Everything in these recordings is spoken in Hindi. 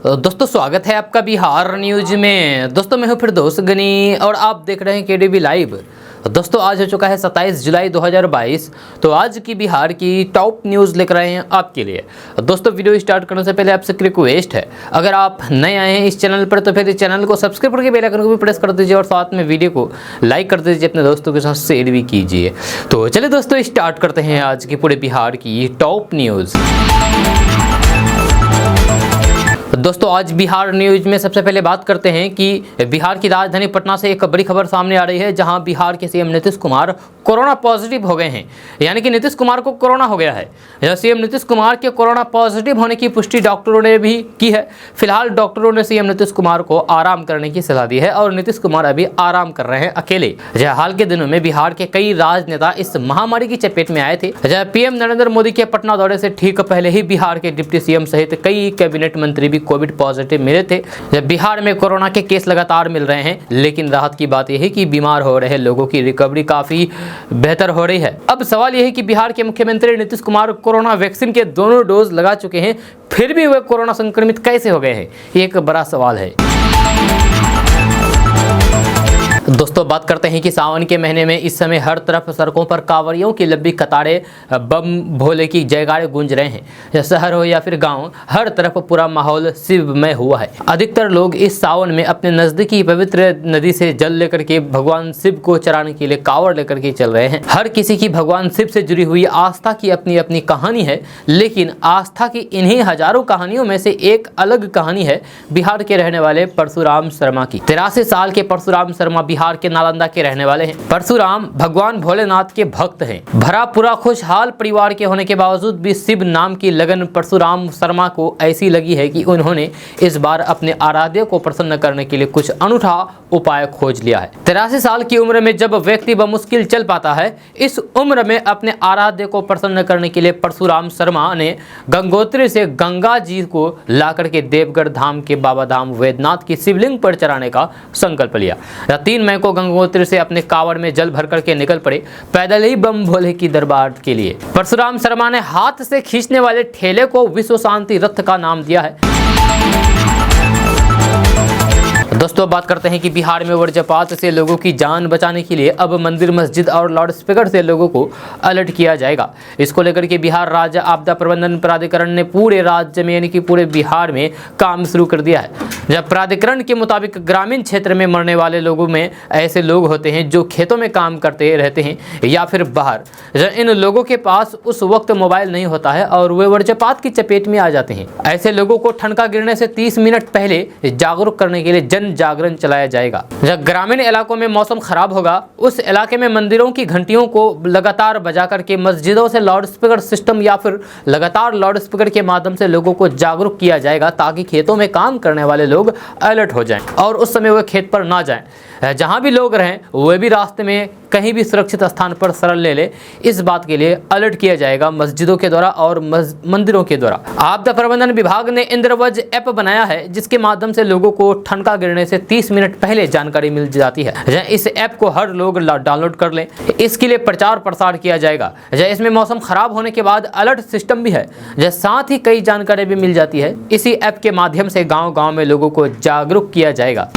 दोस्तों स्वागत है आपका बिहार न्यूज में। दोस्तों मैं हूं फिरदौस गनी और आप देख रहे हैं केडीबी लाइव। दोस्तों आज हो चुका है 27 जुलाई 2022। तो आज की बिहार की टॉप न्यूज़ लेकर आए हैं आपके लिए। दोस्तों वीडियो स्टार्ट करने से पहले आपसे रिक्वेस्ट है, अगर आप नए आए हैं इस चैनल पर तो फिर इस चैनल को सब्सक्राइब करके बेल आइकन को भी प्रेस कर दीजिए और साथ में वीडियो को लाइक कर दीजिए, अपने दोस्तों के साथ शेयर भी कीजिए। तो चलिए दोस्तों स्टार्ट करते हैं आज की पूरे बिहार की टॉप न्यूज़। दोस्तों आज बिहार न्यूज में सबसे पहले बात करते हैं कि बिहार की राजधानी पटना से एक बड़ी खबर सामने आ रही है, जहां बिहार के CM Nitish Kumar corona positive हो गए हैं। यानी कि नीतीश कुमार को कोरोना हो गया है। सीएम नीतीश कुमार के कोरोना पॉजिटिव होने की पुष्टि डॉक्टरों ने भी की है। फिलहाल डॉक्टरों ने सीएम नीतीश कुमार को आराम करने की सलाह दी है और नीतीश कुमार अभी आराम कर रहे हैं अकेले। हाल के दिनों में बिहार के कई राजनेता इस महामारी की चपेट में आए थे। पीएम नरेंद्र मोदी के पटना दौरे से ठीक पहले ही बिहार के डिप्टी सीएम सहित कई कैबिनेट मंत्री भी कोविड पॉजिटिव मिले थे। जब बिहार में कोरोना के केस लगातार मिल रहे हैं, लेकिन राहत की बात यह है कि बीमार हो रहे लोगों की रिकवरी काफी बेहतर हो रही है। अब सवाल यह है कि बिहार के मुख्यमंत्री नीतीश कुमार कोरोना वैक्सीन के दोनों डोज लगा चुके हैं, फिर भी वे कोरोना संक्रमित कैसे हो गए हैं, ये एक बड़ा सवाल है। दोस्तों बात करते हैं कि सावन के महीने में इस समय हर तरफ सड़कों पर कांवड़ियों की लंबी कतारें बम भोले की जयकारे गूंज रहे हैं। शहर हो या फिर गांव, हर तरफ पूरा माहौल शिवमय हुआ है। अधिकतर लोग इस सावन में अपने नजदीकी पवित्र नदी से जल लेकर के भगवान शिव को चराने के लिए कांवड़ लेकर के चल रहे हैं। हर किसी की भगवान शिव से जुड़ी हुई आस्था की अपनी अपनी कहानी है, लेकिन आस्था की इन्हीं हजारों कहानियों में से एक अलग कहानी है बिहार के रहने वाले परशुराम शर्मा की। 83 साल के परशुराम शर्मा बिहार के नालंदा के रहने वाले हैं। परशुराम भगवान भोलेनाथ के भक्त हैं। भरा पूरा खुशहाल परिवार के होने के बावजूद भी शिव नाम की लगन परशुराम शर्मा को ऐसी लगी है कि उन्होंने इस बार अपने आराध्य को प्रसन्न करने के लिए कुछ अनूठा उपाय खोज लिया है। 83 साल की उम्र में जब व्यक्ति बमुश्किल चल पाता है, इस उम्र में अपने आराध्य को प्रसन्न करने के लिए परशुराम शर्मा ने गंगोत्री से गंगा जी को लाकर के देवगढ़ धाम के बाबा धाम वैद्यनाथ की शिवलिंग पर चढ़ाने का संकल्प लिया। 3 मई को गंगोत्री से अपने कांवड़ में जल भर करके निकल पड़े, पैदल ही बम भोले की दरबार के लिए। परशुराम शर्मा ने हाथ से खींचने वाले ठेले को विश्व शांति रथ का नाम दिया है। दोस्तों बात करते हैं कि बिहार में वज्रपात से लोगों की जान बचाने के लिए अब मंदिर, मस्जिद और लाउड स्पीकर से लोगों को अलर्ट किया जाएगा। इसको लेकर के बिहार राज्य आपदा प्रबंधन प्राधिकरण ने पूरे राज्य में यानी कि पूरे बिहार में काम शुरू कर दिया है। जब प्राधिकरण के मुताबिक ग्रामीण क्षेत्र में मरने वाले लोगों में ऐसे लोग होते हैं जो खेतों में काम करते रहते हैं या फिर बाहर। इन लोगों के पास उस वक्त मोबाइल नहीं होता है और वे वज्रपात की चपेट में आ जाते हैं। ऐसे लोगों को ठनका गिरने से 30 मिनट पहले जागरूक करने के लिए जन जागरण चलाया जाएगा। जब ग्रामीण इलाकों में मौसम खराब होगा, उस इलाके में मंदिरों की घंटियों को लगातार बजा करके मस्जिदों से लाउड स्पीकर सिस्टम या फिर लगातार लाउड स्पीकर के माध्यम से लोगों को जागरूक किया जाएगा, ताकि खेतों में काम करने वाले लोग अलर्ट हो जाएं और उस समय वे खेत पर ना जाएं। जहां भी लोग रहें वे भी रास्ते में कहीं भी सुरक्षित स्थान पर शरण ले ले, इस बात के लिए अलर्ट किया जाएगा मस्जिदों के द्वारा और मंदिरों के द्वारा। आपदा प्रबंधन विभाग ने इंद्रवज ऐप बनाया है, जिसके माध्यम से लोगों को ठनका गिरने से 30 मिनट पहले जानकारी मिल जाती है। इस ऐप को हर लोग डाउनलोड कर लें। इसके लिए प्रचार प्रसार किया जाएगा। इसमें मौसम खराब होने के बाद अलर्ट सिस्टम भी है, साथ ही कई जानकारी भी मिल जाती है। इसी ऐप के माध्यम से गाँव गाँव में लोगों को जागरूक किया जाएगा।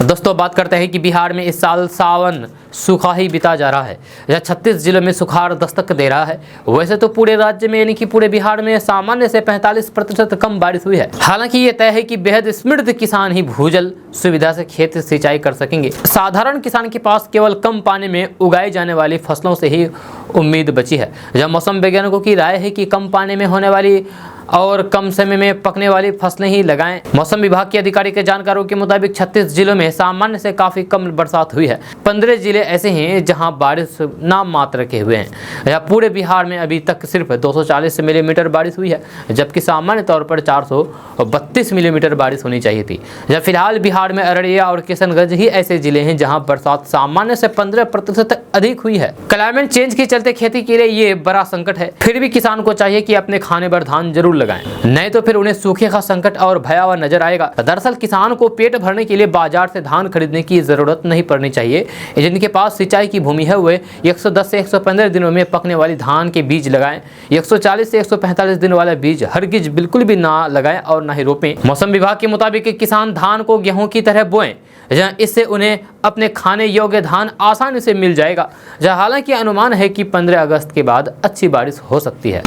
दोस्तों बात करते हैं कि बिहार में इस साल सावन सूखा ही बीता जा रहा है। 36 जिलों में सुखाड़ दस्तक दे रहा है। वैसे तो पूरे राज्य में यानी कि पूरे बिहार में सामान्य से 45% कम बारिश हुई है। हालांकि ये तय है कि बेहद समृद्ध किसान ही भूजल सुविधा से खेत सिंचाई कर सकेंगे। साधारण किसान के पास केवल कम पानी में उगाई जाने वाली फसलों से ही उम्मीद बची है। जब मौसम वैज्ञानिकों की राय है कि कम पानी में होने वाली और कम समय में पकने वाली फसलें ही लगाएं। मौसम विभाग के अधिकारी के जानकारों के मुताबिक 36 जिलों में सामान्य से काफी कम बरसात हुई है। 15 जिले ऐसे हैं जहां बारिश नाम मात्र के हुए हैं। पूरे बिहार में अभी तक सिर्फ 240 मिलीमीटर बारिश हुई है, जबकि सामान्य तौर पर 432 मिलीमीटर बारिश होनी चाहिए थी। फिलहाल बिहार में अररिया और किशनगंज ही ऐसे जिले हैं जहां बरसात सामान्य से 15% अधिक हुई है। क्लाइमेट चेंज के चलते खेती के लिए ये बड़ा संकट है। फिर भी किसान को चाहिए कि अपने खाने पर धान जरूर लगाएं, नहीं तो फिर उन्हें सूखे का संकट और भयावह नजर आएगा। दरअसल किसान को पेट भरने के लिए बाजार से धान खरीदने की जरूरत नहीं पड़नी चाहिए। जिनके पास सिंचाई की भूमि है वे 110 से 115 दिनों में पकने वाली धान के बीज लगाएं। 140 से 145 दिन वाला बीज हरगिज बिल्कुल भी ना लगाएं और ना ही रोपें। मौसम विभाग के मुताबिक किसान धान को गेहूं की तरह बोएं, जहां इससे उन्हें अपने खाने योग्य धान आसानी से मिल जाएगा। जहां हालांकि अनुमान है कि 15 अगस्त के बाद अच्छी बारिश हो सकती है।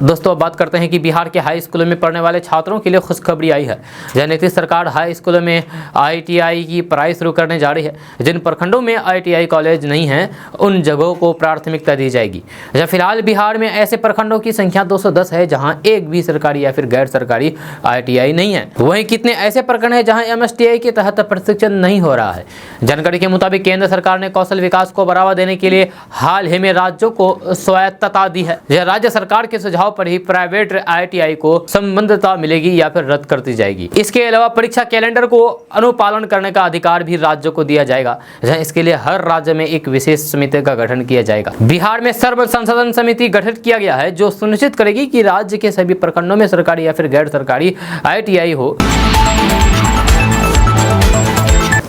दोस्तों, अब बात करते हैं कि बिहार के हाई स्कूलों में पढ़ने वाले छात्रों के लिए खुशखबरी आई है। जहां नीतीश सरकार हाई स्कूलों में ITI की पढ़ाई शुरू करने जा रही है। जिन प्रखंडों में ITI कॉलेज नहीं है उन जगहों को प्राथमिकता दी जाएगी। जहां फिलहाल बिहार में ऐसे प्रखंडों की संख्या 210 है जहां एक भी सरकारी या फिर गैर सरकारी ITI नहीं है। वहीं कितने ऐसे प्रखंड है जहां MSTI के तहत प्रशिक्षण नहीं हो रहा है। जानकारी के मुताबिक केंद्र सरकार ने कौशल विकास को बढ़ावा देने के लिए हाल ही में राज्यों को स्वायत्तता दी है। राज्य सरकार के सुझाव पर ही प्राइवेट ITI को संबद्धता मिलेगी या फिर रद्द कर दी जाएगी। इसके अलावा परीक्षा कैलेंडर को अनुपालन करने का अधिकार भी राज्यों को दिया जाएगा। जहां इसके लिए हर राज्य में एक विशेष समिति का गठन किया जाएगा। बिहार में सर्व संसाधन समिति गठित किया गया है जो सुनिश्चित करेगी कि राज्य के सभी प्रखंडों में सरकारी या फिर गैर सरकारी ITI हो।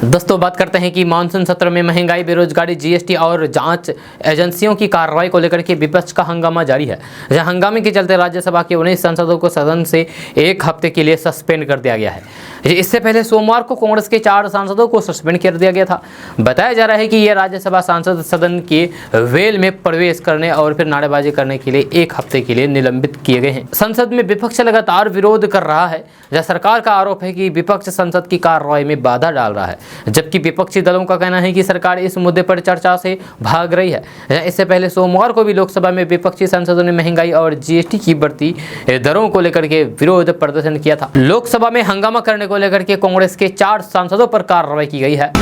दोस्तों, बात करते हैं कि मानसून सत्र में महंगाई, बेरोजगारी, GST और जांच एजेंसियों की कार्रवाई को लेकर के विपक्ष का हंगामा जारी है। जहां हंगामे के चलते राज्यसभा के 19 सांसदों को सदन से एक हफ्ते के लिए सस्पेंड कर दिया गया है। इससे पहले सोमवार को कांग्रेस के 4 सांसदों को सस्पेंड कर दिया गया था। बताया जा रहा है कि ये राज्यसभा सांसद सदन के वेल में प्रवेश करने और फिर नारेबाजी करने के लिए एक हफ्ते के लिए निलंबित किए गए हैं। संसद में विपक्ष लगातार विरोध कर रहा है। जहां सरकार का आरोप है कि विपक्ष संसद की कार्रवाई में बाधा डाल रहा है, जबकि विपक्षी दलों का कहना है कि सरकार इस मुद्दे पर चर्चा से भाग रही है। इससे पहले सोमवार को भी लोकसभा में विपक्षी सांसदों ने महंगाई और GST की बढ़ती दरों को लेकर के विरोध प्रदर्शन किया था। लोकसभा में हंगामा करने को लेकर के कांग्रेस के 4 सांसदों पर कार्रवाई की गई है।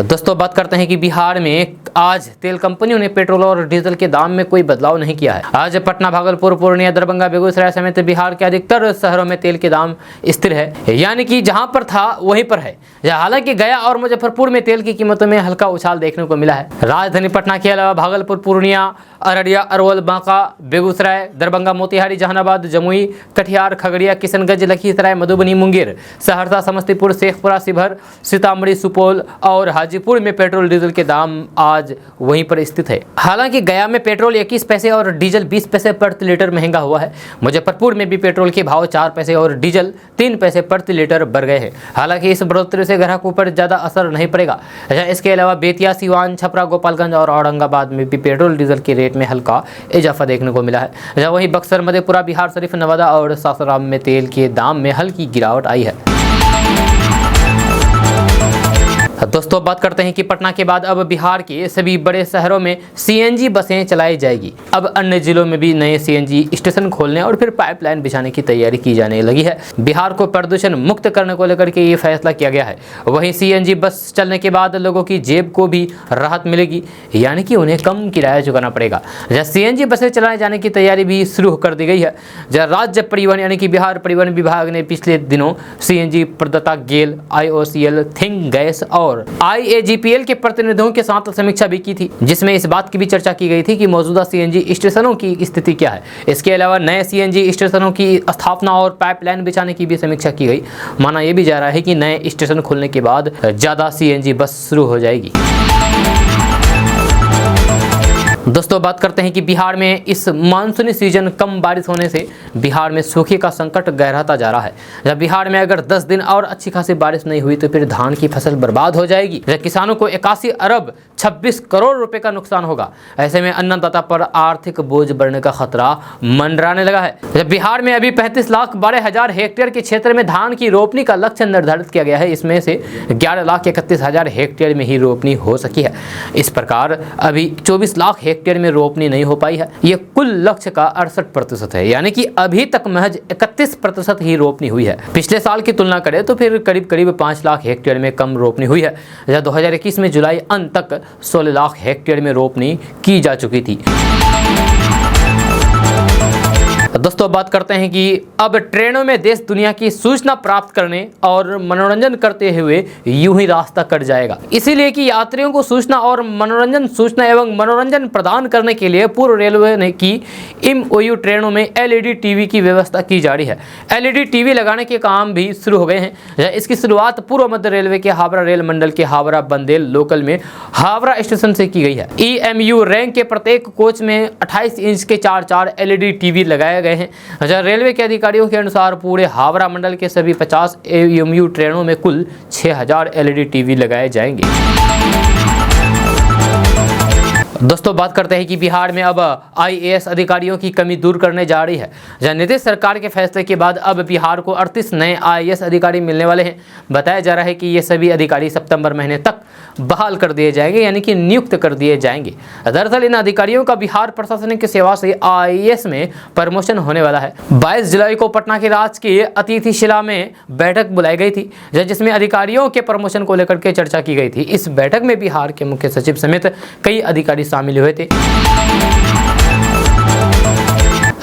दोस्तों, बात करते हैं कि बिहार में आज तेल कंपनियों ने पेट्रोल और डीजल के दाम में कोई बदलाव नहीं किया है। आज पटना, भागलपुर, पूर्णिया, दरभंगा, बेगूसराय समेत बिहार के अधिकतर शहरों में तेल के दाम स्थिर है, यानी कि जहां पर था वहीं पर है। हालांकि गया और मुजफ्फरपुर में तेल की कीमतों में हल्का उछाल देखने को मिला है। राजधानी पटना के अलावा भागलपुर, पूर्णिया, अररिया, अरवल, बांका, बेगूसराय, दरभंगा, मोतिहारी, जहानाबाद, जमुई, कटिहार, खगड़िया, किशनगंज, लखीसराय, मधुबनी, मुंगेर, सहरसा, समस्तीपुर, शेखपुरा, शिवहर, सीतामढ़ी, सुपौल और हाजीपुर में पेट्रोल डीजल के दाम आज वहीं पर स्थित है। हालांकि गया में पेट्रोल 21 पैसे और डीजल 20 पैसे प्रति लीटर महंगा हुआ है। मुजफ्फरपुर में भी पेट्रोल के भाव 4 पैसे और डीजल 3 पैसे प्रति लीटर बढ़ गए हैं। हालांकि इस बढ़ोतरी से ग्राहकों पर ज्यादा असर नहीं पड़ेगा। इसके अलावा बेतिया, सिवान, छपरा, गोपालगंज और औरंगाबाद में भी पेट्रोल डीजल के रेट में हल्का इजाफा देखने को मिला है। वहीं बक्सर, मधेपुरा, बिहार शरीफ, नवादा और सासाराम में तेल के दाम में हल्की गिरावट आई है। दोस्तों, बात करते हैं कि पटना के बाद अब बिहार के सभी बड़े शहरों में CNG बसें चलाई जाएगी। अब अन्य जिलों में भी नए CNG स्टेशन खोलने और फिर पाइपलाइन बिछाने की तैयारी की जाने लगी है। बिहार को प्रदूषण मुक्त करने को लेकर के ये फैसला किया गया है। वहीं CNG बस चलने के बाद लोगों की जेब को भी राहत मिलेगी, यानी कि उन्हें कम किराया चुकाना पड़ेगा। जहाँ CNG बसें चलाए जाने की तैयारी भी शुरू कर दी गई है। जहाँ राज्य परिवहन यानी कि बिहार परिवहन विभाग ने पिछले दिनों CNG प्रदाता गेल, IOCL, थिंक गैस और IAGPL के प्रतिनिधियों के साथ समीक्षा भी की थी, जिसमें इस बात की भी चर्चा की गई थी कि मौजूदा CNG स्टेशनों की स्थिति क्या है। इसके अलावा नए CNG स्टेशनों की स्थापना और पाइपलाइन बिछाने की भी समीक्षा की गई। माना यह भी जा रहा है कि नए स्टेशन खुलने के बाद ज्यादा CNG बस शुरू हो जाएगी। दोस्तों, बात करते हैं कि बिहार में इस मानसूनी सीजन कम बारिश होने से बिहार में सूखे का संकट गहराता जा रहा है। जब बिहार में अगर 10 दिन और अच्छी खासी बारिश नहीं हुई तो फिर धान की फसल बर्बाद हो जाएगी। जब किसानों को 81 अरब 26 करोड़ रुपए का नुकसान होगा। ऐसे में अन्नदाता पर आर्थिक बोझ बढ़ने का खतरा मंडराने लगा है। जब बिहार में अभी 35,12,000 हेक्टेयर के क्षेत्र में धान की रोपनी का लक्ष्य निर्धारित किया गया है, इसमें से 11,31,000 हेक्टेयर में ही रोपनी हो सकी है। इस प्रकार अभी 24 लाख हेक्टेयर में रोपनी नहीं हो पाई है। यह कुल लक्ष्य का 68% है, यानी कि अभी तक महज 31% ही रोपनी हुई है। पिछले साल की तुलना करें तो फिर करीब 5 लाख हेक्टेयर में कम रोपनी हुई है। 2021 में जुलाई अंत तक 16 लाख हेक्टेयर में रोपनी की जा चुकी थी। दोस्तों बात करते हैं कि अब ट्रेनों में देश दुनिया की सूचना प्राप्त करने और मनोरंजन करते हुए यूं ही रास्ता कट जाएगा। इसीलिए कि यात्रियों को सूचना एवं मनोरंजन प्रदान करने के लिए पूर्व रेलवे ने की MOU ट्रेनों में LED टीवी की व्यवस्था की जा रही है। LED टीवी लगाने के काम भी शुरू हो गए हैं। इसकी शुरुआत पूर्व मध्य रेलवे के हावड़ा रेल मंडल के हावड़ा बंदेल लोकल में हावड़ा स्टेशन से की गई है। EMU रैंक के प्रत्येक कोच में 28 इंच के 4 LED टीवी लगाए गए हैं। रेलवे के अधिकारियों के अनुसार पूरे हावड़ा मंडल के सभी 50 EMU ट्रेनों में कुल 6000 LED टीवी लगाए जाएंगे। दोस्तों बात करते हैं कि बिहार में अब IAS अधिकारियों की कमी दूर करने जा रही है। नीतीश सरकार के फैसले के बाद अब बिहार को 38 नए IAS अधिकारी मिलने वाले हैं। बताया जा रहा है कि ये सभी अधिकारी सितंबर महीने तक बहाल कर दिए जाएंगे, यानी कि नियुक्त कर दिए जाएंगे। दरअसल इन अधिकारियों का बिहार प्रशासनिक सेवा से IAS में प्रमोशन होने वाला है। 22 जुलाई को पटना के राजकीय अतिथिशिला में बैठक बुलाई गई थी, जिसमें अधिकारियों के प्रमोशन को लेकर के चर्चा की गई थी। इस बैठक में बिहार के मुख्य सचिव समेत कई अधिकारी शामिल हुए थे।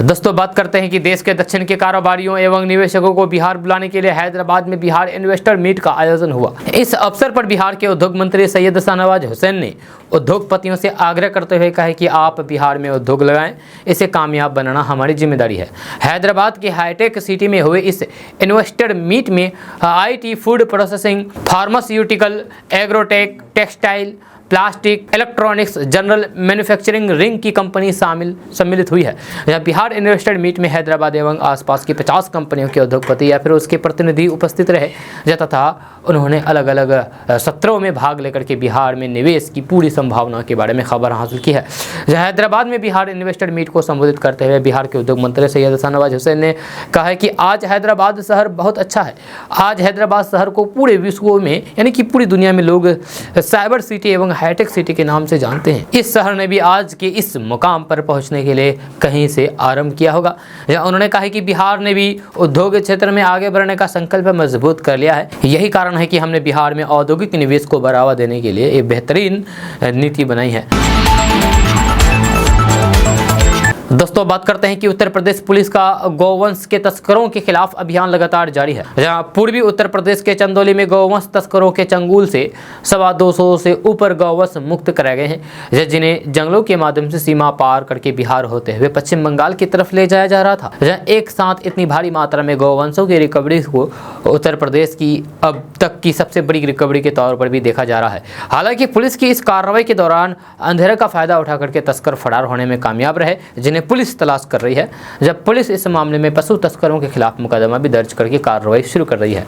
दोस्तों बात करते हैं कि देश के दक्षिण के कारोबारियों एवं निवेशकों को बिहार बुलाने के लिए हैदराबाद में बिहार इन्वेस्टर मीट का आयोजन हुआ। इस अवसर पर बिहार के उद्योग मंत्री सैयद शाहनवाज हुसैन ने उद्योगपतियों से आग्रह करते हुए कहा कि आप बिहार में उद्योग लगाएं, इसे कामयाब बनाना हमारी जिम्मेदारी है। हैदराबाद के हाईटेक सिटी में हुए इस इन्वेस्टर मीट में IT, food processing, pharmaceutical, agrotech, textile, plastic, electronics, general manufacturing ring की कंपनी सम्मिलित हुई है। यह बिहार इन्वेस्टर मीट में हैदराबाद एवं आसपास की 50 कंपनियों के उद्योगपति या फिर उसके प्रतिनिधि उपस्थित रहे तथा उन्होंने अलग अलग सत्रों में भाग लेकर के बिहार में निवेश की पूरी संभावना के बारे में खबर हासिल की है। हैदराबाद में बिहार इन्वेस्टर मीट को संबोधित करते हुए बिहार के उद्योग मंत्री सैयद शाहनवाज हुसैन ने कहा है कि आज हैदराबाद शहर बहुत अच्छा है। आज हैदराबाद शहर को पूरे विश्व में, यानी कि पूरी दुनिया में लोग साइबर सिटी एवं हाईटेक सिटी के नाम से जानते हैं। इस शहर ने भी आज के इस मुकाम पर पहुंचने के लिए कहीं से आरंभ किया होगा। उन्होंने कहा कि बिहार ने भी उद्योग क्षेत्र में आगे बढ़ने का संकल्प मजबूत कर लिया है। यही कारण है कि हमने बिहार में औद्योगिक निवेश को बढ़ावा देने के लिए एक बेहतरीन नीति बनाई है। दोस्तों बात करते हैं कि उत्तर प्रदेश पुलिस का गौवंश के तस्करों के खिलाफ अभियान लगातार जारी है। जहां पूर्वी उत्तर प्रदेश के चंदौली में गौवंश तस्करों के चंगुल से 225 से ऊपर गौवंश मुक्त कराए गए हैं, जिन्हें जंगलों के माध्यम से सीमा पार करके बिहार होते हुए पश्चिम बंगाल की तरफ ले जाया जा रहा था। जहां एक साथ इतनी भारी मात्रा में गौवंशों की रिकवरी को उत्तर प्रदेश की अब तक की सबसे बड़ी रिकवरी के तौर पर भी देखा जा रहा है। हालांकि पुलिस की इस कार्रवाई के दौरान अंधेरे का फायदा उठा करके तस्कर फरार होने में कामयाब रहे, जिन्हें पुलिस तलाश कर रही है। जब पुलिस इस मामले में पशु तस्करों के खिलाफ मुकदमा भी दर्ज करके कार्रवाई शुरू कर रही है।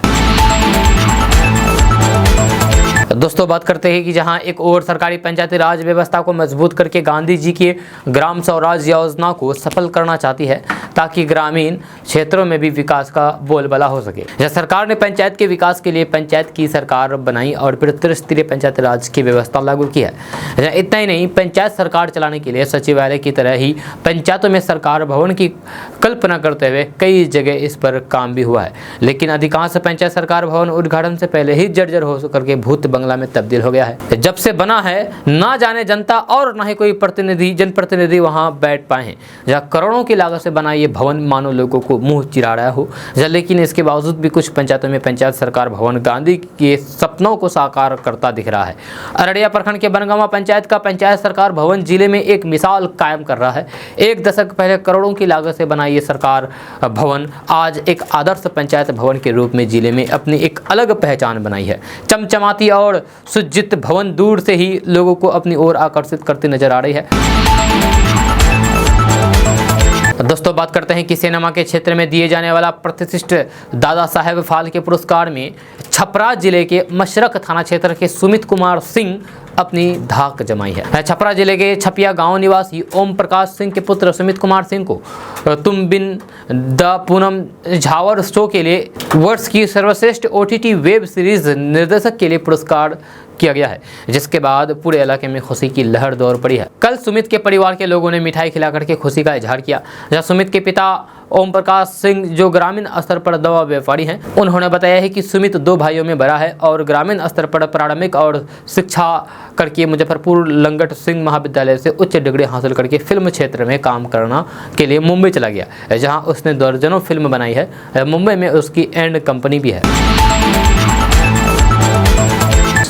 दोस्तों बात करते हैं कि जहां एक और सरकारी पंचायती राज व्यवस्था को मजबूत करके गांधी जी की ग्राम स्वराज योजना को सफल करना चाहती है, ताकि ग्रामीण क्षेत्रों में भी विकास का बोलबाला हो सके। यह सरकार ने पंचायत के विकास के लिए पंचायत की सरकार बनाई और फिर त्रिस्तरीय पंचायत राज की व्यवस्था लागू की है। इतना ही नहीं, पंचायत सरकार चलाने के लिए सचिवालय की तरह ही पंचायतों में सरकार भवन की कल्पना करते हुए कई जगह इस पर काम भी हुआ है, लेकिन अधिकांश पंचायत सरकार भवन उद्घाटन से पहले ही जर्जर हो करके भूत बंगला में तब्दील हो गया है। जब से बना है ना जाने जनता और ना ही कोई जनप्रतिनिधि वहां बैठ पाए हैं। जहां करोड़ों की लागत से बना ये भवन मानो लोगों को मुंह चिरा रहा हो, लेकिन इसके बावजूद भी कुछ पंचायतों में पंचायत सरकार भवन गांधी के सपनों को साकार करता दिख रहा है। अररिया प्रखंड के बनगांवा पंचायत का पंचायत सरकार भवन जिले में एक मिसाल कायम कर रहा है। एक दशक पहले करोड़ों की लागत से बना ये सरकार भवन आज एक आदर्श पंचायत भवन के रूप में जिले में अपनी एक अलग पहचान बनाई है। चमचमाती और सुसज्जित भवन दूर से ही लोगों को अपनी ओर आकर्षित करती नजर आ रही है। दोस्तों बात करते हैं कि सिनेमा के क्षेत्र में दिए जाने वाला प्रतिष्ठित दादा साहेब फाल्के पुरस्कार में छपरा जिले के मशरक थाना क्षेत्र के सुमित कुमार सिंह अपनी धाक जमाई है। छपरा जिले के छपिया गांव निवासी ओम प्रकाश सिंह के पुत्र सुमित कुमार सिंह को तुम बिन द पूनम झावर शो के लिए वर्ष की सर्वश्रेष्ठ OTT वेब सीरीज निर्देशक के लिए पुरस्कार किया गया है, जिसके बाद पूरे इलाके में खुशी की लहर दौड़ पड़ी है। कल सुमित के परिवार के लोगों ने मिठाई खिलाकर के खुशी का इजहार किया। जहां सुमित के पिता ओम प्रकाश सिंह जो ग्रामीण स्तर पर दवा व्यापारी हैं, उन्होंने बताया है कि सुमित 2 भाइयों में बड़ा है और ग्रामीण स्तर पर प्रारंभिक और शिक्षा करके मुजफ्फरपुर लंगट सिंह महाविद्यालय से उच्च डिग्री हासिल करके फिल्म क्षेत्र में काम करना के लिए मुंबई चला गया, जहां उसने दर्जनों फिल्म बनाई है। मुंबई में उसकी एंड कंपनी भी है।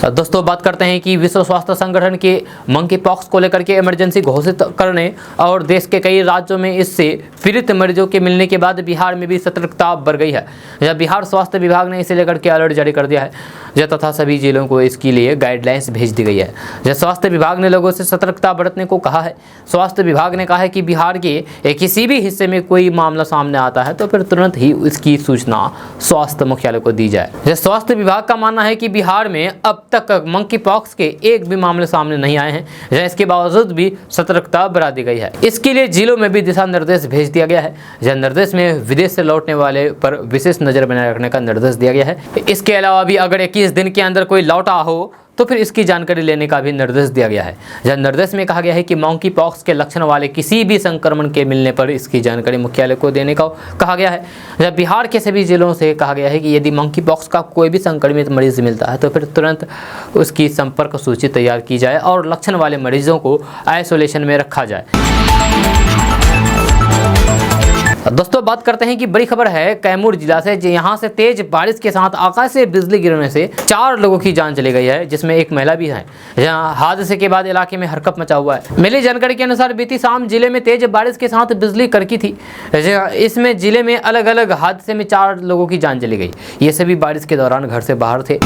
दोस्तों बात करते हैं कि विश्व स्वास्थ्य संगठन के मंकी पॉक्स को लेकर के इमरजेंसी घोषित करने और देश के कई राज्यों में इससे पीड़ित मरीजों के मिलने के बाद बिहार में भी सतर्कता बढ़ गई है। जब बिहार स्वास्थ्य विभाग ने इसे लेकर के अलर्ट जारी कर दिया है तथा सभी जिलों को इसके लिए गाइडलाइंस भेज दी गई है। जब स्वास्थ्य विभाग ने लोगों से सतर्कता बरतने को कहा है। स्वास्थ्य विभाग ने कहा है कि बिहार के किसी भी हिस्से में कोई मामला सामने आता है तो फिर तुरंत ही इसकी सूचना स्वास्थ्य मुख्यालय को दी जाए। स्वास्थ्य विभाग का मानना है कि बिहार में अब तक मंकी पॉक्स के एक भी मामले सामने नहीं आए हैं, इसके बावजूद भी सतर्कता बढ़ा दी गई है। इसके लिए जिलों में भी दिशा निर्देश भेज दिया गया है। यह निर्देश में विदेश से लौटने वाले पर विशेष नजर बनाए रखने का निर्देश दिया गया है। इसके अलावा भी अगर 21 दिन के अंदर कोई लौटा हो तो फिर इसकी जानकारी लेने का भी निर्देश दिया गया है। यह निर्देश में कहा गया है कि मंकी पॉक्स के लक्षण वाले किसी भी संक्रमण के मिलने पर इसकी जानकारी मुख्यालय को देने का कहा गया है। जब बिहार के सभी जिलों से कहा गया है कि यदि मंकी पॉक्स का कोई भी संक्रमित मरीज मिलता है तो फिर तुरंत उसकी संपर्क सूची तैयार की जाए और लक्षण वाले मरीजों को आइसोलेशन में रखा जाए। दोस्तों बात करते हैं कि बड़ी खबर है कैमूर जिला से। यहाँ से तेज बारिश के साथ आकाश से बिजली गिरने से 4 लोगों की जान चली गई है, जिसमें एक महिला भी है। यहाँ हादसे के बाद इलाके में हरकंप मचा हुआ है। मिली जानकारी के अनुसार बीती शाम जिले में तेज बारिश के साथ बिजली कड़की थी। इसमें जिले में अलग अलग हादसे में 4 लोगों की जान चली गई। ये सभी बारिश के दौरान घर से बाहर थे।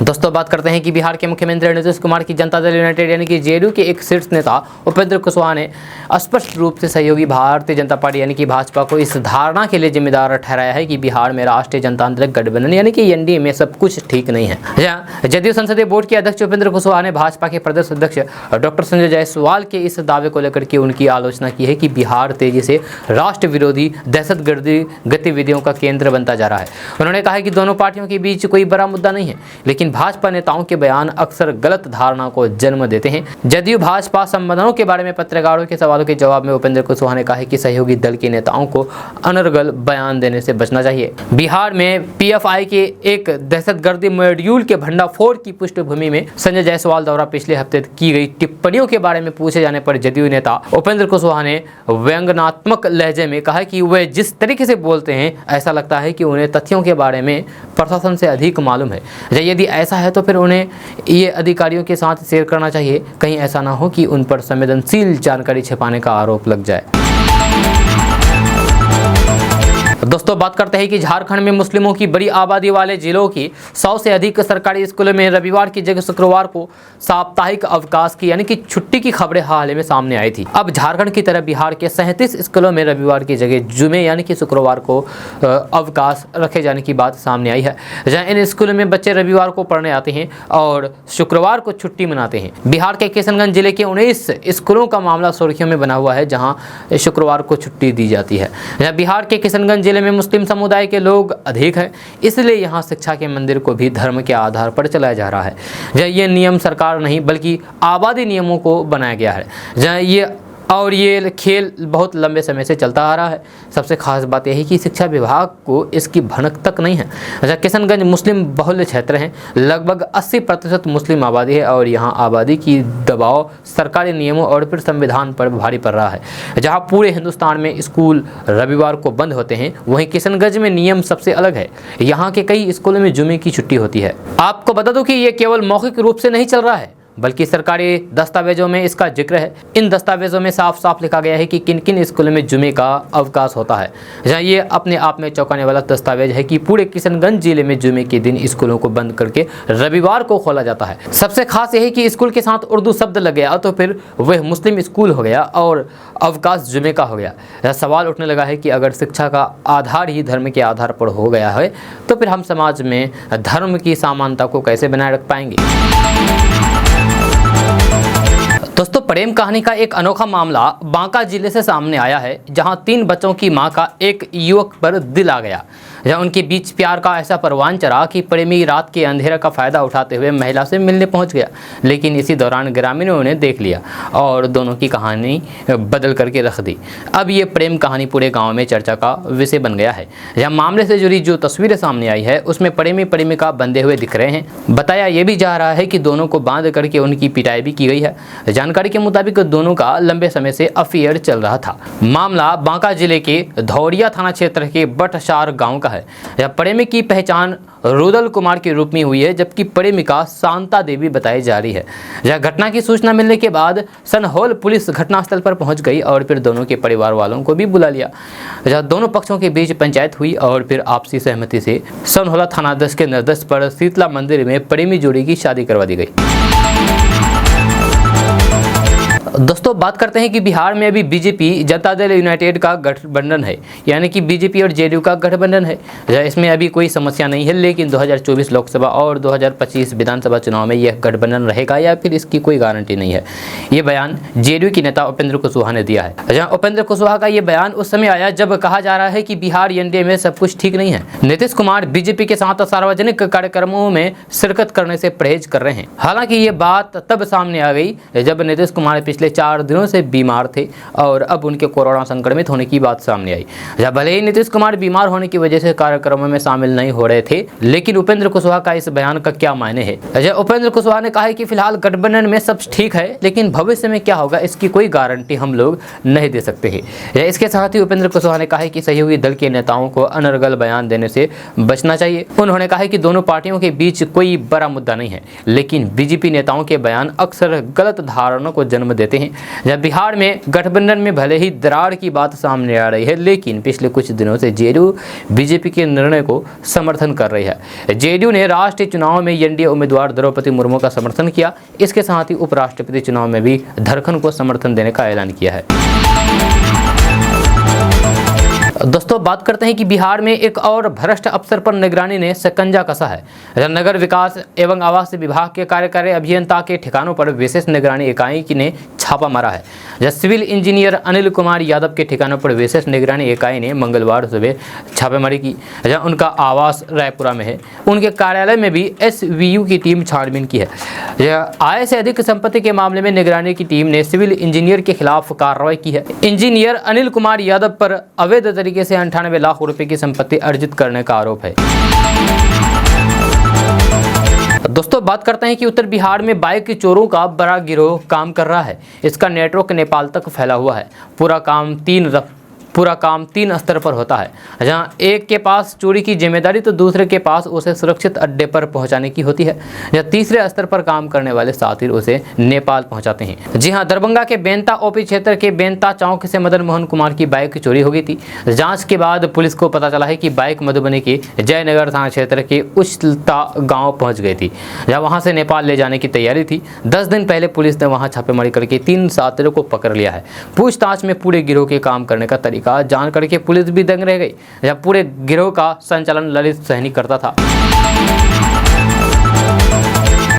दोस्तों बात करते हैं कि बिहार के मुख्यमंत्री नीतीश कुमार की जनता दल यूनाइटेड यानी कि जेडीयू के एक शीर्ष नेता उपेंद्र कुशवाहा ने स्पष्ट रूप से सहयोगी भारतीय जनता पार्टी यानी कि भाजपा को इस धारणा के लिए जिम्मेदार ठहराया है कि बिहार में राष्ट्रीय जनतांत्रिक गठबंधन यानी कि एनडीए में सब कुछ ठीक नहीं है। जदयू संसदीय बोर्ड के अध्यक्ष उपेंद्र कुशवाहा ने भाजपा के प्रदेश अध्यक्ष डॉक्टर संजय जायसवाल के इस दावे को लेकर के उनकी आलोचना की है कि बिहार तेजी से राष्ट्र विरोधी दहशतगर्दी गतिविधियों का केंद्र बनता जा रहा है। उन्होंने कहा कि दोनों पार्टियों के बीच कोई बड़ा मुद्दा नहीं है, लेकिन भाजपा नेताओं के बयान अक्सर गलत धारणा को जन्म देते हैं। जदयू भाजपा संबंधों के बारे में पत्रकारों के सवालों के जवाब में उपेंद्र कुशवाहा ने कहा है कि सहयोगी दल के नेताओं को अनर्गल बयान देने से बचना चाहिए। बिहार में पीएफआई के एक दहशतगर्दी मॉड्यूल के भंडाफोड़ की पृष्ठभूमि में संजय जायसवाल द्वारा पिछले हफ्ते की गई टिप्पणियों के बारे में पूछे जाने पर जदयू नेता उपेंद्र कुशवाहा ने व्यंग्यात्मक लहजे में कहा कि वे जिस तरीके से बोलते हैं ऐसा लगता है कि उन्हें तथ्यों के बारे में प्रशासन से अधिक मालूम है। यदि ऐसा है तो फिर उन्हें ये अधिकारियों के साथ शेयर करना चाहिए। कहीं ऐसा ना हो कि उन पर संवेदनशील जानकारी छिपाने का आरोप लग जाए। दोस्तों बात करते हैं कि झारखंड में मुस्लिमों की बड़ी आबादी वाले जिलों की 100 से अधिक सरकारी स्कूलों में रविवार की जगह शुक्रवार को साप्ताहिक अवकाश की यानी कि छुट्टी की खबरें हाल ही में सामने आई थी। अब झारखंड की तरह बिहार के 37 स्कूलों में रविवार की जगह जुमे यानी कि शुक्रवार को अवकाश रखे जाने की बात सामने आई है। जहाँ इन स्कूलों में बच्चे रविवार को पढ़ने आते हैं और शुक्रवार को छुट्टी मनाते हैं। बिहार के किशनगंज जिले के 19 स्कूलों का मामला सुर्खियों में बना हुआ है, जहाँ शुक्रवार को छुट्टी दी जाती है। बिहार के किशनगंज जिले में मुस्लिम समुदाय के लोग अधिक हैं, इसलिए यहाँ शिक्षा के मंदिर को भी धर्म के आधार पर चलाया जा रहा है। ये नियम सरकार नहीं बल्कि आबादी नियमों को बनाया गया है। ये खेल बहुत लंबे समय से चलता आ रहा है। सबसे खास बात यह है कि शिक्षा विभाग को इसकी भनक तक नहीं है। किशनगंज मुस्लिम बहुल्य क्षेत्र हैं, लगभग 80% मुस्लिम आबादी है और यहाँ आबादी की दबाव सरकारी नियमों और फिर संविधान पर भारी पड़ रहा है। जहाँ पूरे हिंदुस्तान में स्कूल रविवार को बंद होते हैं, वहीं किशनगंज में नियम सबसे अलग है। यहाँ के कई स्कूलों में जुमे की छुट्टी होती है। आपको बता दूं कि ये केवल मौखिक रूप से नहीं चल रहा है, बल्कि सरकारी दस्तावेजों में इसका जिक्र है। इन दस्तावेजों में साफ साफ लिखा गया है कि किन किन स्कूलों में जुमे का अवकाश होता है। जहाँ ये अपने आप में चौंकाने वाला दस्तावेज है कि पूरे किशनगंज जिले में जुमे के दिन स्कूलों को बंद करके रविवार को खोला जाता है। सबसे खास यह है कि स्कूल के साथ उर्दू शब्द लग गया तो फिर वह मुस्लिम स्कूल हो गया और अवकाश जुमे का हो गया। सवाल उठने लगा है कि अगर शिक्षा का आधार ही धर्म के आधार पर हो गया है तो फिर हम समाज में धर्म की समानता को कैसे बनाए रख पाएंगे। दोस्तों प्रेम कहानी का एक अनोखा मामला बांका जिले से सामने आया है, जहां 3 बच्चों की मां का एक युवक पर दिल आ गया। जहाँ उनके बीच प्यार का ऐसा परवान चढ़ा कि प्रेमी रात के अंधेरा का फायदा उठाते हुए महिला से मिलने पहुंच गया, लेकिन इसी दौरान ग्रामीणों ने उन्हें देख लिया और दोनों की कहानी बदल करके रख दी। अब ये प्रेम कहानी पूरे गांव में चर्चा का विषय बन गया है। जहाँ मामले से जुड़ी जो तस्वीरें सामने आई है उसमें प्रेमी प्रेमिका बंधे हुए दिख रहे हैं। बताया यह भी जा रहा है कि दोनों को बांध करके उनकी पिटाई भी की गई है। जानकारी के मुताबिक दोनों का लंबे समय से अफेयर चल रहा था। मामला बांका जिले के धौरिया थाना क्षेत्र के बटशार गांव का है। यह प्रेमी की पहचान रुदल कुमार के रूप में हुई है, जबकि प्रेमिका शांता देवी बताई जा रही है। यह घटना की सूचना मिलने के बाद सनहोल पुलिस घटनास्थल पर पहुंच गई और फिर दोनों के परिवार वालों को भी बुला लिया। जहां दोनों पक्षों के बीच पंचायत हुई और फिर आपसी सहमति से सनहोला थानाध्यक्ष के निर्देश पर शीतला मंदिर में प्रेमी जोड़ी की शादी करवा दी गई। दोस्तों बात करते हैं कि बिहार में अभी बीजेपी जनता दल यूनाइटेड का गठबंधन है, यानी कि बीजेपी और जेडीयू का गठबंधन है। इसमें अभी कोई समस्या नहीं है, लेकिन 2024 लोकसभा और 2025 विधानसभा चुनाव में यह गठबंधन रहेगा या फिर इसकी कोई गारंटी नहीं है। ये बयान जेडीयू के नेता उपेंद्र कुशवाहा ने दिया है। जहां उपेंद्र कुशवाहा का ये बयान उस समय आया जब कहा जा रहा है कि बिहार एनडीए में सब कुछ ठीक नहीं है। नीतीश कुमार बीजेपी के साथ सार्वजनिक कार्यक्रमों में शिरकत करने से परहेज कर रहे हैं। हालांकि ये बात तब सामने आ गई जब नीतीश कुमार पिछले 4 दिनों से बीमार थे और अब उनके कोरोना संक्रमित होने की बात सामने आई। जब भले ही नीतीश कुमार बीमार होने की वजह से कार्यक्रमों में शामिल नहीं हो रहे थे, लेकिन उपेंद्र कुशवाहा का इस बयान का क्या मायने है। उपेंद्र कुशवाहा ने कहा है कि फिलहाल गठबंधन में सब ठीक है, लेकिन भविष्य में क्या होगा इसकी कोई गारंटी हम लोग नहीं दे सकते हैं। इसके साथ ही उपेंद्र कुशवाहा ने कहा है कि सहयोगी दल के नेताओं को अनर्गल बयान देने से बचना चाहिए। उन्होंने कहा है कि दोनों पार्टियों के बीच कोई बड़ा मुद्दा नहीं है, लेकिन बीजेपी नेताओं के बयान अक्सर गलत धारणाओं को जन्म देते हैं। जब बिहार में गठबंधन में भले ही दरार की बात सामने आ रही है, लेकिन पिछले कुछ दिनों से जेडीयू बीजेपी के निर्णय को समर्थन कर रही है। जेडीयू ने राष्ट्रीय चुनाव में एनडीए उम्मीदवार द्रौपदी मुर्मू का समर्थन किया। इसके साथ ही उपराष्ट्रपति चुनाव में भी झारखंड को समर्थन देने का ऐलान किया है। दोस्तों बात करते हैं कि बिहार में एक और भ्रष्ट अफसर पर निगरानी ने शिकंजा कसा है। नगर विकास एवं आवास विभाग के कार्यकारी अभियंता के ठिकानों पर विशेष निगरानी इकाई ने छापा मारा है। सिविल इंजीनियर अनिल कुमार यादव के ठिकानों पर विशेष निगरानी इकाई ने मंगलवार सुबह छापेमारी की। जहां उनका आवास रायपुरा में है, उनके कार्यालय में भी एसवीयू की टीम छानबीन की है। आय से अधिक संपत्ति के मामले में निगरानी की टीम ने सिविल इंजीनियर के खिलाफ कार्रवाई की है। इंजीनियर अनिल कुमार यादव पर अवैध तरीके से 98 लाख रुपए की संपत्ति अर्जित करने का आरोप है। दोस्तों बात करते हैं कि उत्तर बिहार में बाइक चोरों का बड़ा गिरोह काम कर रहा है। इसका नेटवर्क नेपाल तक फैला हुआ है। पूरा काम 3 स्तर पर होता है, जहां एक के पास चोरी की जिम्मेदारी तो दूसरे के पास उसे सुरक्षित अड्डे पर पहुंचाने की होती है। या तीसरे स्तर पर काम करने वाले साथी उसे नेपाल पहुंचाते हैं। जी हां, दरभंगा के बेंता ओपी क्षेत्र के बेंता चौक से मदन मोहन कुमार की बाइक चोरी हो गई थी। जांच के बाद पुलिस को पता चला है कि बाइक मधुबनी के जयनगर थाना क्षेत्र के उछलता गाँव पहुँच गई थी, जहाँ वहाँ से नेपाल ले जाने की तैयारी थी। 10 दिन पहले पुलिस ने वहाँ छापेमारी करके 3 साथियों को पकड़ लिया है। पूछताछ में पूरे गिरोह के काम करने का तरीका जान करके पुलिस भी दंग रह गई। जब पूरे गिरोह का संचालन ललित सहनी करता था।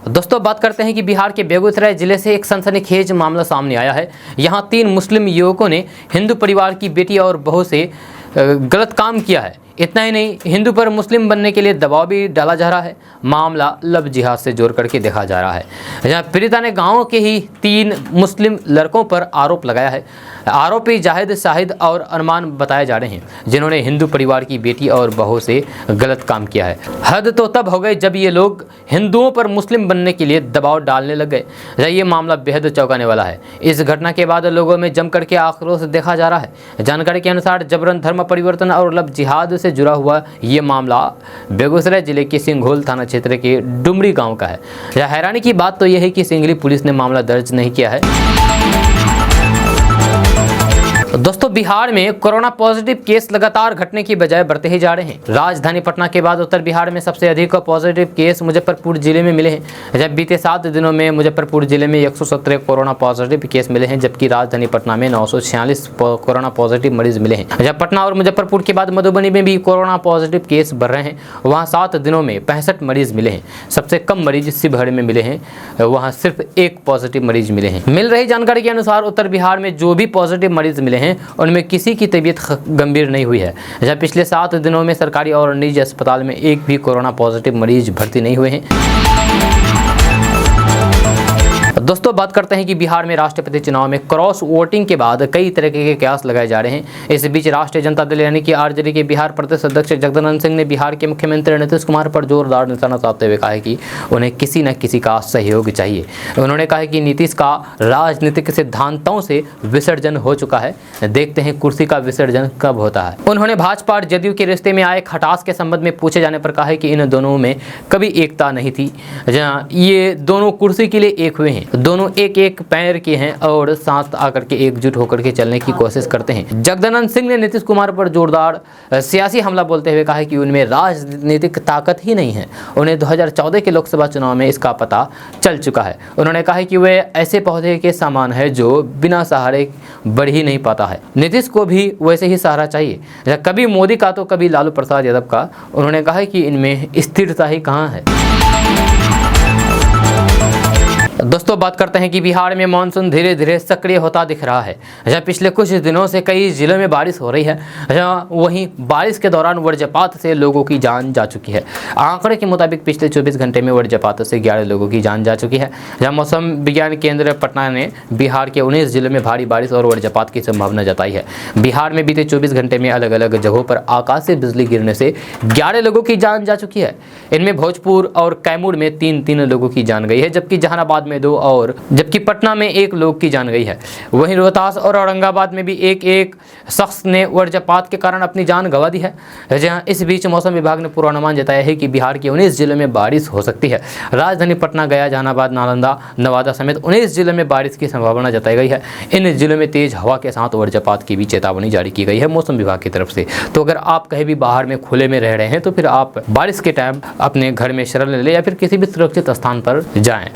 दोस्तों बात करते हैं कि बिहार के बेगूसराय जिले से एक सनसनीखेज मामला सामने आया है। यहां 3 मुस्लिम युवकों ने हिंदू परिवार की बेटी और बहू से गलत काम किया है। इतना ही नहीं, हिंदू पर मुस्लिम बनने के लिए दबाव भी डाला जा रहा है। मामला लव जिहाद से जोड़ करके देखा जा रहा है। जहाँ पीड़िता ने गांव के ही 3 मुस्लिम लड़कों पर आरोप लगाया है। आरोपी जाहिद, शाहिद और अरमान बताए जा रहे हैं, जिन्होंने हिंदू परिवार की बेटी और बहू से गलत काम किया है। हद तो तब हो गई जब ये लोग हिंदुओं पर मुस्लिम बनने के लिए दबाव डालने लग गए। ये मामला बेहद चौंकाने वाला है। इस घटना के बाद लोगों में जम करके आक्रोश देखा जा रहा है। जानकारी के अनुसार जबरन धर्म परिवर्तन और लव जिहाद से जुड़ा हुआ ये मामला बेगूसराय जिले के सिंघोल थाना क्षेत्र के डुमरी गांव का है। हैरानी की बात तो यह है कि सिंगली पुलिस ने मामला दर्ज नहीं किया है। दोस्तों बिहार में कोरोना पॉजिटिव केस लगातार घटने की बजाय बढ़ते ही जा रहे हैं। राजधानी पटना के बाद उत्तर बिहार में सबसे अधिक पॉजिटिव केस मुजफ्फरपुर जिले में मिले हैं। जब बीते 7 दिनों में मुजफ्फरपुर जिले में 117 कोरोना पॉजिटिव केस मिले हैं, जबकि राजधानी पटना में 946 कोरोना पॉजिटिव मरीज मिले हैं। जब पटना और मुजफ्फरपुर के बाद मधुबनी में भी कोरोना पॉजिटिव केस बढ़ रहे हैं। वहाँ 7 दिनों में 65 मरीज मिले हैं। सबसे कम मरीज शिवहर में मिले हैं, वहाँ सिर्फ 1 पॉजिटिव मरीज मिले हैं। मिल रही जानकारी के अनुसार उत्तर बिहार में जो भी पॉजिटिव मरीज मिले हैं हैं उनमें किसी की तबीयत गंभीर नहीं हुई है, जहाँ पिछले 7 दिनों में सरकारी और निजी अस्पताल में एक भी कोरोना पॉजिटिव मरीज भर्ती नहीं हुए हैं। दोस्तों बात करते हैं कि बिहार में राष्ट्रपति चुनाव में क्रॉस वोटिंग के बाद कई तरह के कयास लगाए जा रहे हैं। इस बीच राष्ट्रीय जनता दल यानी कि आरजेडी के बिहार प्रदेश अध्यक्ष जगदानंद सिंह ने बिहार के मुख्यमंत्री नीतीश कुमार पर जोरदार निशाना साधते हुए कहा है कि उन्हें किसी न किसी का सहयोग चाहिए। उन्होंने कहा है कि नीतीश का राजनीतिक सिद्धांतों से विसर्जन हो चुका है, देखते हैं कुर्सी का विसर्जन कब होता है। उन्होंने भाजपा और जदयू के रिश्ते में आए खटास के संबंध में पूछे जाने पर कहा है कि इन दोनों में कभी एकता नहीं थी, जहाँ ये दोनों कुर्सी के लिए एक हुए हैं, दोनों एक एक पैर के हैं और साथ आकर के एकजुट होकर के चलने की कोशिश करते हैं। जगदानंद सिंह ने नीतीश कुमार पर जोरदार सियासी हमला बोलते हुए कहा कि उनमें राजनीतिक ताकत ही नहीं है, उन्हें 2014 के लोकसभा चुनाव में इसका पता चल चुका है। उन्होंने कहा कि वे ऐसे पौधे के समान है जो बिना सहारे बढ़ ही नहीं पाता है, नीतीश को भी वैसे ही सहारा चाहिए, कभी मोदी का तो कभी लालू प्रसाद यादव का। उन्होंने कहा कि इनमें स्थिरता ही कहाँ है। दोस्तों बात करते हैं कि बिहार में मानसून धीरे धीरे सक्रिय होता दिख रहा है, जहाँ पिछले कुछ दिनों से कई जिलों में बारिश हो रही है, जहाँ वहीं बारिश के दौरान वज्रपात से लोगों की जान जा चुकी है। आंकड़े के मुताबिक पिछले 24 घंटे में वज्रपात से 11 लोगों की जान जा चुकी है। जहाँ मौसम विज्ञान केंद्र पटना ने बिहार के 19 जिलों में भारी बारिश और वज्रपात की संभावना जताई है। बिहार में बीते 24 घंटे में अलग अलग जगहों पर आकाश से बिजली गिरने से 11 लोगों की जान जा चुकी है। इनमें भोजपुर और कैमूर में 3 लोगों की जान गई है, जबकि जहानाबाद में 2 और जबकि पटना में 1 लोग की जान गई है। वहीं रोहतास और औरंगाबाद में भी एक शख्स ने वज्रपात के कारण अपनी जान गंवा दी है। जहां इस बीच मौसम विभाग ने पूर्वानुमान जताया है कि बिहार के 19 जिलों में बारिश हो सकती है। राजधानी पटना, गया, जहानाबाद, नालंदा, नवादा समेत 19 जिलों में बारिश की संभावना जताई गई है। इन जिलों में तेज हवा के साथ वज्रपात की भी चेतावनी जारी की गई है मौसम विभाग की तरफ से। तो अगर आप कहीं भी बाहर में खुले में रह रहे हैं तो फिर आप बारिश के टाइम अपने घर में शरण ले लें या फिर किसी भी सुरक्षित स्थान पर जाएं।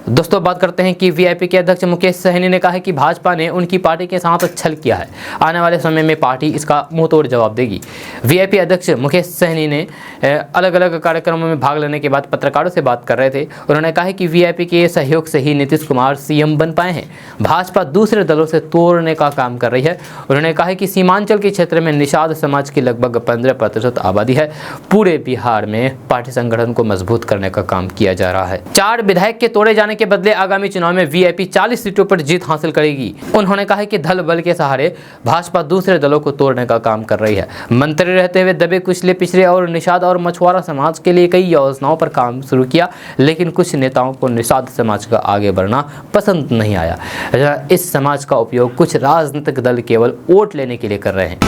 दोस्तों बात करते हैं कि वीआईपी के अध्यक्ष मुकेश सहनी ने कहा है कि भाजपा ने उनकी पार्टी के साथ छल किया है, आने वाले समय में पार्टी इसका मुंहतोड़ जवाब देगी। वीआईपी अध्यक्ष मुकेश सहनी ने अलग अलग कार्यक्रमों में भाग लेने के बाद पत्रकारों से बात कर रहे थे। उन्होंने कहा कि वीआईपी के सहयोग से ही नीतीश कुमार सीएम बन पाए हैं, भाजपा दूसरे दलों से तोड़ने का काम कर रही है। उन्होंने कहा कि सीमांचल के क्षेत्र में निषाद समाज की लगभग 15% आबादी है, पूरे बिहार में पार्टी संगठन को मजबूत करने का काम किया जा रहा है। 4 विधायक के तोड़े जाने के बदले आगामी चुनाव में वीआईपी 40 सीटों पर जीत हासिल करेगी। उन्होंने कहा कि दल बल के सहारे भाजपा दूसरे दलों को तोड़ने का काम कर रही है। मंत्री रहते हुए दबे कुचले पिछड़े और निषाद और मछुआरा समाज के लिए कई योजनाओं पर काम शुरू किया, लेकिन कुछ नेताओं को निषाद समाज का आगे बढ़ना पसंद नहीं आया। इस समाज का उपयोग कुछ राजनीतिक दल केवल वोट लेने के लिए कर रहे हैं।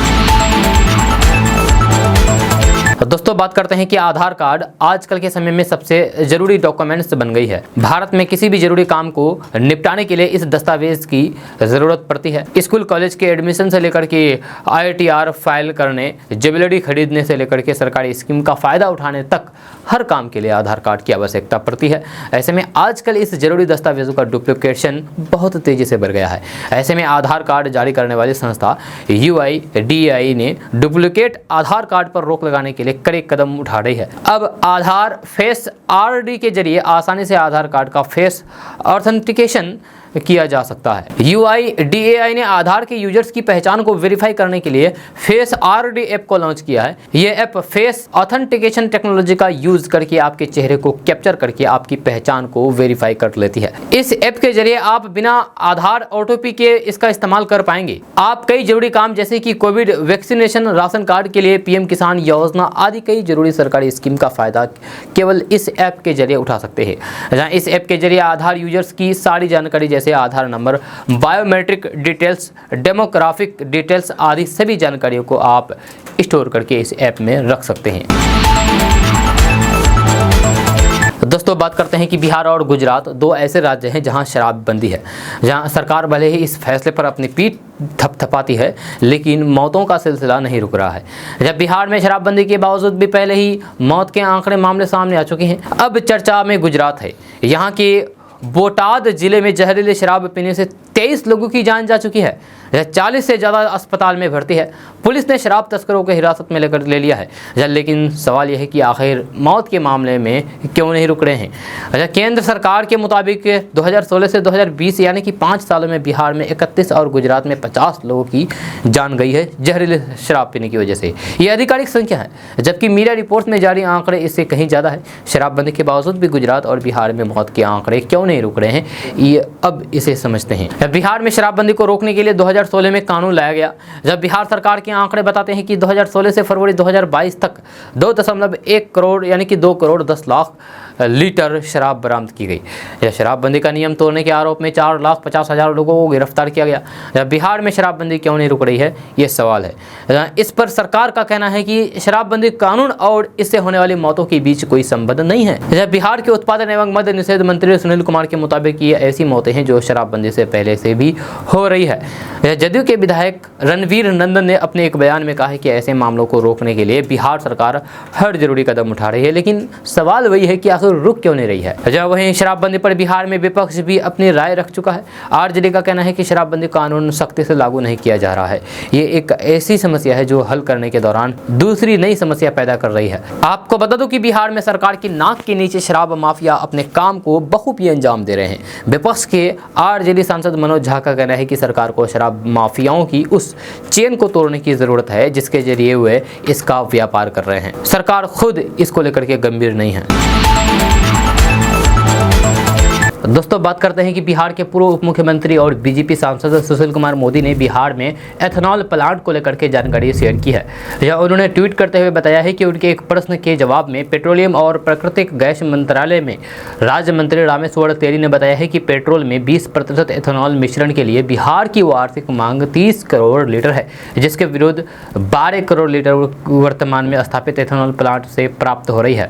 दोस्तों बात करते हैं कि आधार कार्ड आजकल के समय में सबसे जरूरी डॉक्यूमेंट्स बन गई है। भारत में किसी भी जरूरी काम को निपटाने के लिए इस दस्तावेज की जरूरत पड़ती है। स्कूल कॉलेज के एडमिशन से लेकर के ITR फाइल करने, ज्वेलरी खरीदने से लेकर के सरकारी स्कीम का फायदा उठाने तक हर काम के लिए आधार कार्ड की आवश्यकता पड़ती है। ऐसे में आजकल इस जरूरी दस्तावेजों का डुप्लीकेशन बहुत तेजी से बढ़ गया है। ऐसे में आधार कार्ड जारी करने वाली संस्था UIDAI ने डुप्लीकेट आधार कार्ड पर रोक लगाने के लिए कड़े कदम उठा रही है। अब आधार फेस RD के जरिए आसानी से आधार कार्ड का फेस ऑथेंटिकेशन किया जा सकता है। UIDAI ने आधार के यूजर्स की पहचान को वेरीफाई करने के लिए फेस RD ऐप को लॉन्च किया है। यह ऐप फेस ऑथेंटिकेशन टेक्नोलॉजी का यूज करके आपके चेहरे को कैप्चर करके आपकी पहचान को वेरीफाई कर लेती है। इस ऐप के जरिए आप बिना आधार OTP के इसका इस्तेमाल कर पाएंगे। आप कई जरूरी काम जैसे कि कोविड वैक्सीनेशन, राशन कार्ड के लिए PM किसान योजना आदि कई जरूरी सरकारी स्कीम का फायदा केवल इस ऐप के जरिए उठा सकते हैं। जहां इस ऐप के जरिए आधार यूजर्स की सारी जानकारी जैसे Aadhaar number, biometric details, demographic details आदि सभी जानकारियों को आप स्टोर करके इस ऐप में रख सकते हैं। दोस्तों बात करते हैं कि बिहार और गुजरात 2 ऐसे राज्य हैं जहां शराबबंदी है, जहां सरकार भले ही इस फैसले पर अपनी पीठ थपथपाती है, लेकिन मौतों का सिलसिला नहीं रुक रहा है। जब बिहार में शराबबंदी के बावजूद भी पहले ही मौत के आंकड़े मामले सामने आ चुके हैं, अब चर्चा में गुजरात है। यहाँ के बोटाद जिले में जहरीली शराब पीने से 23 लोगों की जान जा चुकी है। 40 से ज़्यादा अस्पताल में भर्ती है। पुलिस ने शराब तस्करों को हिरासत में लेकर ले लिया है। लेकिन सवाल यह है कि आखिर मौत के मामले में क्यों नहीं रुक रहे हैं। केंद्र सरकार के मुताबिक 2016 से 2020 यानी कि 5 सालों में बिहार में 31 और गुजरात में 50 लोगों की जान गई है जहरीली शराब पीने की वजह से। ये आधिकारिक संख्या है, जबकि मीडिया रिपोर्ट में जारी आंकड़े इससे कहीं ज़्यादा है। शराबबंदी के बावजूद भी गुजरात और बिहार में मौत के आंकड़े क्यों नहीं रुक रहे हैं, ये अब इसे समझते हैं। बिहार में शराबबंदी को रोकने के लिए 2016 में कानून लाया गया। जब बिहार सरकार के आंकड़े बताते हैं कि 2016 से फरवरी 2022 तक 2.1 करोड़ यानी कि 2 करोड़ 10 लाख लीटर शराब बरामद की गई। यह शराबबंदी का नियम तोड़ने के आरोप में 4,50,000 लोगों को गिरफ्तार किया गया। बिहार में शराबबंदी क्यों नहीं रुक रही है, ये सवाल है। इस पर सरकार का कहना है कि शराबबंदी कानून और इससे होने वाली मौतों के बीच कोई संबंध नहीं है। बिहार के उत्पादन एवं मद्य निषेध मंत्री सुनील कुमार के मुताबिक ये ऐसी मौतें हैं जो शराबबंदी से पहले से भी हो रही है। जदयू के विधायक रणवीर नंदन ने अपने एक बयान में कहा है कि ऐसे मामलों को रोकने के लिए बिहार सरकार हर जरूरी कदम उठा रही है, लेकिन सवाल वही है कि आखिर रुक क्यों नहीं रही है। जब वहीं शराबबंदी पर बिहार में विपक्ष भी अपनी राय रख चुका है। आरजेडी का कहना है कि शराबबंदी कानून सख्ती से लागू नहीं किया जा रहा है। ये एक ऐसी समस्या है जो हल करने के दौरान दूसरी नई समस्या पैदा कर रही है। आपको बता दूं कि बिहार में सरकार की नाक के नीचे शराब माफिया अपने काम को बखूबी अंजाम दे रहे हैं। विपक्ष के आरजेडी सांसद मनोज झा का कहना है कि सरकार को शराब माफियाओं की उस चेन को तोड़ने की जरूरत है जिसके जरिए वे इसका व्यापार कर रहे हैं। सरकार खुद इसको लेकर के गंभीर नहीं है। दोस्तों, बात करते हैं कि बिहार के पूर्व उप मुख्यमंत्री और बीजेपी सांसद सुशील कुमार मोदी ने बिहार में एथेनॉल प्लांट को लेकर के जानकारी शेयर की है। यह उन्होंने ट्वीट करते हुए बताया है कि उनके एक प्रश्न के जवाब में पेट्रोलियम और प्राकृतिक गैस मंत्रालय में राज्य मंत्री रामेश्वर तेली ने बताया है कि पेट्रोल में 20% एथेनॉल मिश्रण के लिए बिहार की वार्षिक मांग 30 करोड़ लीटर है, जिसके विरुद्ध 12 करोड़ लीटर वर्तमान में स्थापित एथेनॉल प्लांट से प्राप्त हो रही है।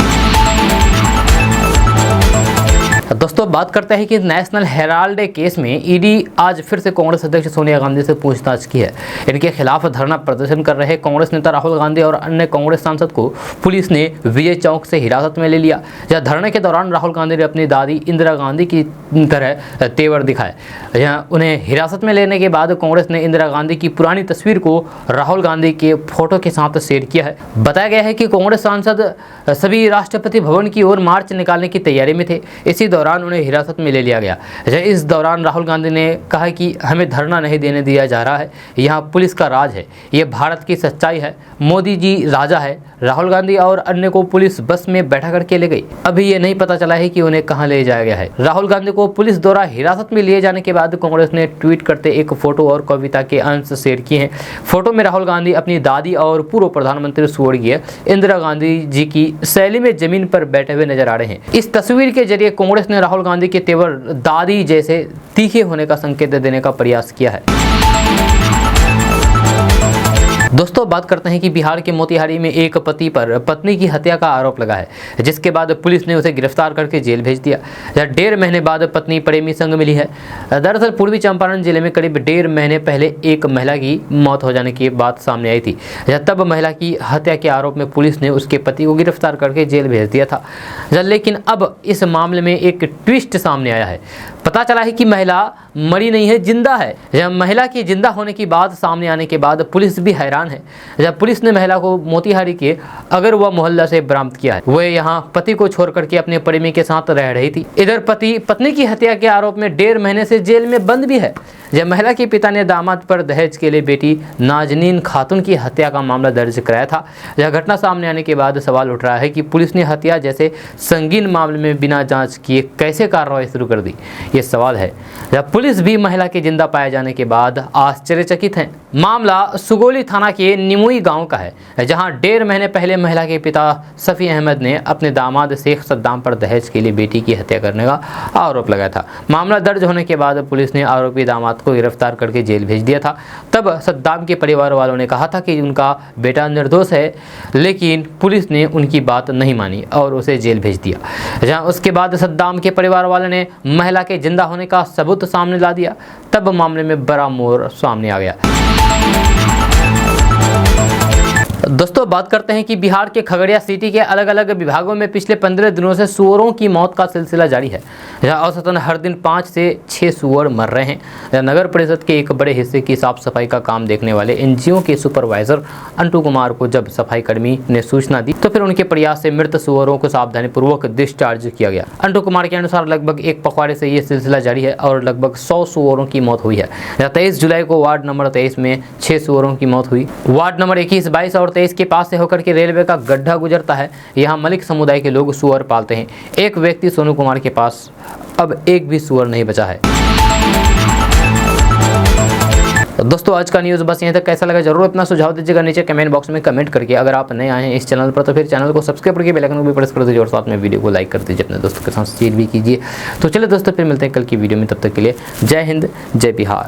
दोस्तों, बात करते हैं कि नेशनल हेराल्ड केस में ईडी आज फिर से कांग्रेस अध्यक्ष सोनिया गांधी से पूछताछ की है। इनके खिलाफ धरना प्रदर्शन कर रहे कांग्रेस नेता राहुल गांधी और अन्य कांग्रेस सांसद को पुलिस ने विजय चौक से हिरासत में ले लिया। यह धरने के दौरान राहुल गांधी ने अपनी दादी इंदिरा गांधी की तरह तेवर दिखाए। यहाँ उन्हें हिरासत में लेने के बाद कांग्रेस ने इंदिरा गांधी की पुरानी तस्वीर को राहुल गांधी के फोटो के साथ शेयर किया है। बताया गया है कि कांग्रेस सांसद सभी राष्ट्रपति भवन की ओर मार्च निकालने की तैयारी में थे। इसी दौरान उन्हें हिरासत में ले लिया गया। इस दौरान राहुल गांधी ने कहा कि हमें धरना नहीं देने दिया जा रहा है, यहाँ पुलिस का राज है, ये भारत की सच्चाई है, मोदी जी राजा है। राहुल गांधी और अन्य को पुलिस बस में बैठा करके ले गई। अभी ये नहीं पता चला है कि उन्हें कहां ले जाया गया है। राहुल गांधी को पुलिस द्वारा हिरासत में लिए जाने के बाद कांग्रेस ने ट्वीट करते एक फोटो और कविता के अंश शेयर किए हैं। फोटो में राहुल गांधी अपनी दादी और पूर्व प्रधानमंत्री स्वर्गीय इंदिरा गांधी जी की शैली में जमीन पर बैठे हुए नजर आ रहे हैं। इस तस्वीर के जरिए कांग्रेस ने राहुल गांधी के तेवर दादी जैसे तीखे होने का संकेत देने का प्रयास किया है। दोस्तों, बात करते हैं कि बिहार के मोतिहारी में एक पति पर पत्नी की हत्या का आरोप लगा है, जिसके बाद पुलिस ने उसे गिरफ्तार करके जेल भेज दिया। 1.5 महीने बाद पत्नी प्रेमी संग मिली है। दरअसल पूर्वी चंपारण जिले में करीब 1.5 महीने पहले एक महिला की मौत हो जाने की बात सामने आई थी। तब महिला की हत्या के आरोप में पुलिस ने उसके पति को गिरफ्तार करके जेल भेज दिया था। लेकिन अब इस मामले में एक ट्विस्ट सामने आया है। पता चला है कि महिला मरी नहीं है, जिंदा है। महिला की जिंदा होने की बात सामने आने के बाद पुलिस भी हैरान है। जब पुलिस ने महिला को मोतिहारी के अगरवा मोहल्ला से बरामद किया है। वह यहाँ पति को छोड़ करके अपने प्रेमी के साथ रह रही थी। इधर पति पत्नी की हत्या के आरोप में 1.5 महीने से जेल में बंद भी है। जब महिला के पिता ने दामाद पर दहेज के लिए बेटी नाजनीन खातून की हत्या का मामला दर्ज कराया था। यह घटना सामने आने के बाद सवाल उठ रहा है कि पुलिस ने हत्या जैसे संगीन मामले में बिना जांच किए कैसे कार्रवाई शुरू कर दी, ये सवाल है। जब पुलिस भी महिला के जिंदा पाए जाने के बाद आश्चर्यचकित है। मामला सुगोली थाना के निमुई गांव का है, जहां 1.5 महीने पहले महिला के पिता सफ़ी अहमद ने अपने दामाद शेख सद्दाम पर दहेज के लिए बेटी की हत्या करने का आरोप लगाया था। मामला दर्ज होने के बाद पुलिस ने आरोपी दामाद को गिरफ्तार करके जेल भेज दिया था। तब सद्दाम के परिवार वालों ने कहा था कि उनका बेटा निर्दोष है, लेकिन पुलिस ने उनकी बात नहीं मानी और उसे जेल भेज दिया। जहां उसके बाद सद्दाम के परिवार वालों ने महिला के जिंदा होने का सबूत सामने ला दिया। तब मामले में बड़ा मोड़ सामने आ गया। दोस्तों, बात करते हैं कि बिहार के खगड़िया सिटी के अलग अलग विभागों में पिछले 15 दिनों से सुअरों की मौत का सिलसिला जारी है। जहाँ औसतन हर दिन 5 से 6 सूअर मर रहे हैं। नगर परिषद के एक बड़े हिस्से की साफ सफाई का काम देखने वाले एनजीओ के सुपरवाइजर अंटू कुमार को जब सफाई कर्मी ने सूचना दी तो फिर उनके प्रयास से मृत सूअरों को सावधानीपूर्वक डिस्चार्ज किया गया। अंटू कुमार के अनुसार लगभग एक पखवाड़े से ये सिलसिला जारी है और लगभग 100 सूअरों की मौत हुई है। 23 जुलाई को वार्ड नंबर 23 में 6 सूअरों की मौत हुई। वार्ड नंबर 21, 22 और 23 के पास से होकर के रेलवे का गड्ढा गुजरता है। यहाँ मलिक समुदाय के लोग सूअर पालते हैं। एक व्यक्ति सोनू कुमार के पास अब एक भी सूअर नहीं बचा है। तो दोस्तों आज का न्यूज़ बस यहीं तक। कैसा लगा जरूर अपना सुझाव दीजिएगा नीचे कमेंट बॉक्स में कमेंट करके। अगर आप नए आए हैं इस चैनल पर तो फिर चैनल को सब्सक्राइब करके बेल आइकन को भी प्रेस कर दीजिए और साथ में वीडियो को लाइक कर दीजिए, अपने दोस्तों के साथ शेयर भी कीजिए। तो चलिए दोस्तों फिर मिलते हैं कल की वीडियो में, तब तक के लिए जय हिंद जय बिहार।